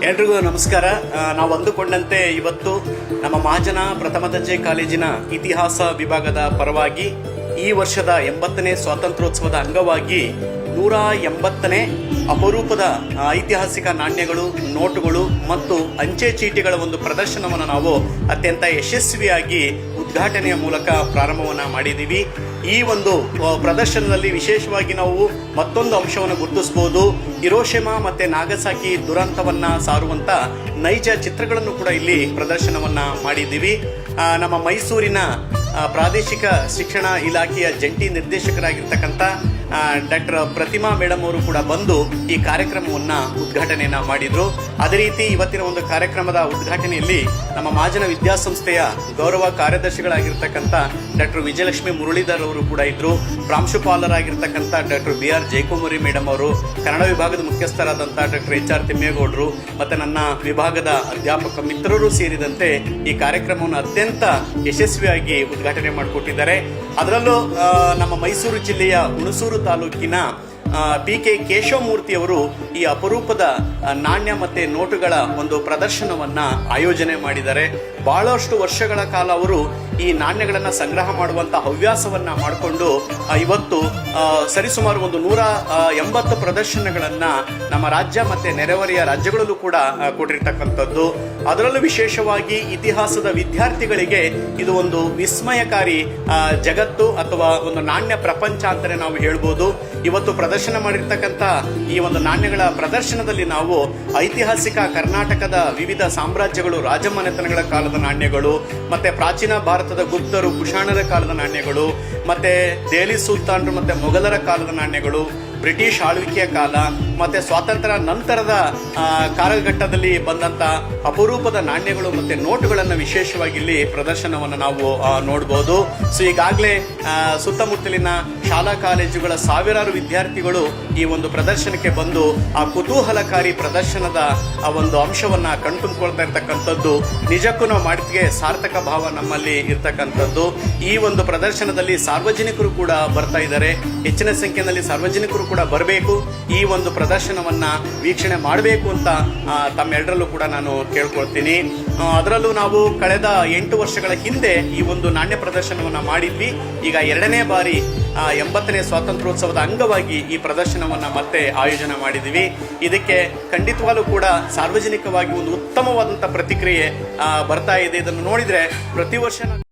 ಎಲ್ರಿಗೂ ನಮಸ್ಕಾರ. ನಾವು ಅಂದುಕೊಂಡಂತೆ ಇವತ್ತು ನಮ್ಮ ಮಹಾಜನ ಪ್ರಥಮ ದರ್ಜೆ ಕಾಲೇಜಿನ ಇತಿಹಾಸ ವಿಭಾಗದ ಪರವಾಗಿ ಈ ವರ್ಷದ 80ನೇ ಸ್ವಾತಂತ್ರ್ಯೋತ್ಸವದ ಅಂಗವಾಗಿ 180ನೇ ಅಪರೂಪದ ಐತಿಹಾಸಿಕ ನಾಣ್ಯಗಳು, ನೋಟುಗಳು ಮತ್ತು ಅಂಚೆ ಚೀಟಿಗಳ ಒಂದು ಪ್ರದರ್ಶನವನ್ನು ನಾವು ಅತ್ಯಂತ ಯಶಸ್ವಿಯಾಗಿ ಉದ್ಘಾಟನೆಯ ಮೂಲಕ ಪ್ರಾರಂಭವನ್ನು ಮಾಡಿದ್ದೀವಿ. ಈ ಒಂದು ಪ್ರದರ್ಶನದಲ್ಲಿ ವಿಶೇಷವಾಗಿ ನಾವು ಮತ್ತೊಂದು ಅಂಶವನ್ನು ಗುರುತಿಸಬಹುದು. ಹಿರೋಶಿಮಾ ಮತ್ತೆ ನಾಗಸಾಕಿ ದುರಂತವನ್ನ ಸಾರುವಂತ ನೈಜ ಚಿತ್ರಗಳನ್ನು ಕೂಡ ಇಲ್ಲಿ ಪ್ರದರ್ಶನವನ್ನ ಮಾಡಿದ್ದೀವಿ. ನಮ್ಮ ಮೈಸೂರಿನ ಪ್ರಾದೇಶಿಕ ಶಿಕ್ಷಣ ಇಲಾಖೆಯ ಜಂಟಿ ನಿರ್ದೇಶಕರಾಗಿರ್ತಕ್ಕಂಥ ಡಾಕ್ಟರ್ ಪ್ರತಿಮಾ ಮೇಡಮ್ ಅವರು ಕೂಡ ಬಂದು ಈ ಕಾರ್ಯಕ್ರಮವನ್ನ ಉದ್ಘಾಟನೆಯನ್ನ ಮಾಡಿದ್ರು. ಅದೇ ರೀತಿ ಇವತ್ತಿನ ಒಂದು ಕಾರ್ಯಕ್ರಮದ ಉದ್ಘಾಟನೆಯಲ್ಲಿ ನಮ್ಮ ಮಹಾಜನ ವಿದ್ಯಾಸಂಸ್ಥೆಯ ಗೌರವ ಕಾರ್ಯದರ್ಶಿಗಳಾಗಿರ್ತಕ್ಕಂಥ ಡಾಕ್ಟರ್ ವಿಜಯಲಕ್ಷ್ಮಿ ಮುರಳೀಧರ್ ಅವರು ಕೂಡ ಇದ್ರು. ಪ್ರಾಂಶುಪಾಲರಾಗಿರ್ತಕ್ಕಂಥ ಡಾಕ್ಟರ್ BR ಜಯಕುಮಾರಿ ಮೇಡಮ್ ಅವರು, ಕನ್ನಡ ವಿಭಾಗದ ಮುಖ್ಯಸ್ಥರಾದಂಥ ಡಾಕ್ಟರ್ HR ತಿಮ್ಮೇಗೌಡರು ಮತ್ತೆ ನನ್ನ ವಿಭಾಗದ ಅಧ್ಯಾಪಕ ಮಿತ್ರರು ಸೇರಿದಂತೆ ಈ ಕಾರ್ಯಕ್ರಮವನ್ನು ಅತ್ಯಂತ ಯಶಸ್ವಿಯಾಗಿ ಉದ್ಘಾಟನೆ ಮಾಡಿಕೊಟ್ಟಿದ್ದಾರೆ. ಅದರಲ್ಲೂ ನಮ್ಮ ಮೈಸೂರು ಜಿಲ್ಲೆಯ ಹುಣಸೂರು ತಾಲೂಕಿನ PK ಕೇಶವಮೂರ್ತಿ ಅವರು ಈ ಅಪರೂಪದ ನಾಣ್ಯ ಮತ್ತೆ ನೋಟುಗಳ ಒಂದು ಪ್ರದರ್ಶನವನ್ನ ಆಯೋಜನೆ ಮಾಡಿದ್ದಾರೆ. ಬಹಳಷ್ಟು ವರ್ಷಗಳ ಕಾಲ ಅವರು ಈ ನಾಣ್ಯಗಳನ್ನ ಸಂಗ್ರಹ ಮಾಡುವಂತ ಹವ್ಯಾಸವನ್ನ ಮಾಡಿಕೊಂಡು ಇವತ್ತು ಸರಿಸುಮಾರು ಒಂದು 180 ಪ್ರದರ್ಶನಗಳನ್ನ ನಮ್ಮ ರಾಜ್ಯ ಮತ್ತೆ ನೆರೆಹೊರೆಯ ರಾಜ್ಯಗಳಲ್ಲೂ ಕೂಡ ಕೊಟ್ಟಿರ್ತಕ್ಕಂಥದ್ದು. ಅದರಲ್ಲೂ ವಿಶೇಷವಾಗಿ ಇತಿಹಾಸದ ವಿದ್ಯಾರ್ಥಿಗಳಿಗೆ ಇದು ಒಂದು ವಿಸ್ಮಯಕಾರಿ ಜಗತ್ತು ಅಥವಾ ಒಂದು ನಾಣ್ಯ ಪ್ರಪಂಚ ಅಂತಾನೆ ನಾವು ಹೇಳ್ಬೋದು. ಇವತ್ತು ಪ್ರದರ್ಶನ ಮಾಡಿರ್ತಕ್ಕಂಥ ಈ ಒಂದು ನಾಣ್ಯಗಳ ಪ್ರದರ್ಶನದಲ್ಲಿ ನಾವು ಐತಿಹಾಸಿಕ ಕರ್ನಾಟಕದ ವಿವಿಧ ಸಾಮ್ರಾಜ್ಯಗಳು, ರಾಜಮನೆತನಗಳ ಕಾಲದ ನಾಣ್ಯಗಳು, ಮತ್ತೆ ಪ್ರಾಚೀನ ಭಾರತದ ಗುಪ್ತರು, ಕುಶಾಣರ ಕಾಲದ ನಾಣ್ಯಗಳು, ಮತ್ತೆ ದೆಹಲಿ ಸುಲ್ತಾನರು ಮತ್ತೆ ಮೊಘಲರ ಕಾಲದ ನಾಣ್ಯಗಳು, ಬ್ರಿಟಿಷ್ ಆಳ್ವಿಕೆಯ ಕಾಲ ಮತ್ತೆ ಸ್ವಾತಂತ್ರ್ಯ ನಂತರದ ಕಾಲಘಟ್ಟದಲ್ಲಿ ಬಂದಂತ ಅಪರೂಪದ ನಾಣ್ಯಗಳು ಮತ್ತೆ ನೋಟುಗಳನ್ನು ವಿಶೇಷವಾಗಿ ಇಲ್ಲಿ ಪ್ರದರ್ಶನವನ್ನು ನಾವು ನೋಡಬಹುದು. ಸೊ ಈಗಾಗಲೇ ಸುತ್ತಮುತ್ತಲಿನ ಶಾಲಾ ಕಾಲೇಜುಗಳ ಸಾವಿರಾರು ವಿದ್ಯಾರ್ಥಿಗಳು ಈ ಒಂದು ಪ್ರದರ್ಶನಕ್ಕೆ ಬಂದು ಆ ಕುತೂಹಲಕಾರಿ ಪ್ರದರ್ಶನದ ಆ ಒಂದು ಅಂಶವನ್ನ ಕಣ್ತುಂಬಿಕೊಳ್ತಾ ಇರ್ತಕ್ಕಂಥದ್ದು ನಿಜಕ್ಕೂ ನಾವು ಮಾಡಿದ್ಗೆ ಸಾರ್ಥಕ ಭಾವ ನಮ್ಮಲ್ಲಿ ಇರ್ತಕ್ಕಂಥದ್ದು. ಈ ಒಂದು ಪ್ರದರ್ಶನದಲ್ಲಿ ಸಾರ್ವಜನಿಕರು ಕೂಡ ಬರ್ತಾ ಇದ್ದಾರೆ. ಹೆಚ್ಚಿನ ಸಂಖ್ಯೆಯಲ್ಲಿ ಸಾರ್ವಜನಿಕರು ಕೂಡ ಬರಬೇಕು, ಈ ಒಂದು ಪ್ರದರ್ಶನವನ್ನ ವೀಕ್ಷಣೆ ಮಾಡಬೇಕು ಅಂತ ತಮ್ಮೆಲ್ಲರಲ್ಲೂ ಕೂಡ ನಾನು ಕೇಳ್ಕೊಳ್ತೀನಿ. ಅದರಲ್ಲೂ ನಾವು ಕಳೆದ 8 ವರ್ಷಗಳ ಹಿಂದೆ ಈ ಒಂದು ನಾಣ್ಯ ಪ್ರದರ್ಶನವನ್ನ ಮಾಡಿದ್ವಿ. ಈಗ 2ನೇ ಬಾರಿ 80ನೇ ಸ್ವಾತಂತ್ರ್ಯೋತ್ಸವದ ಅಂಗವಾಗಿ ಈ ಪ್ರದರ್ಶನವನ್ನ ಮತ್ತೆ ಆಯೋಜನೆ ಮಾಡಿದ್ದೀವಿ. ಇದಕ್ಕೆ ಖಂಡಿತವಾಗ್ಲೂ ಕೂಡ ಸಾರ್ವಜನಿಕವಾಗಿ ಒಂದು ಉತ್ತಮವಾದಂತಹ ಪ್ರತಿಕ್ರಿಯೆ ಬರ್ತಾ ಇದೆ. ಇದನ್ನು ನೋಡಿದ್ರೆ ಪ್ರತಿ ವರ್ಷ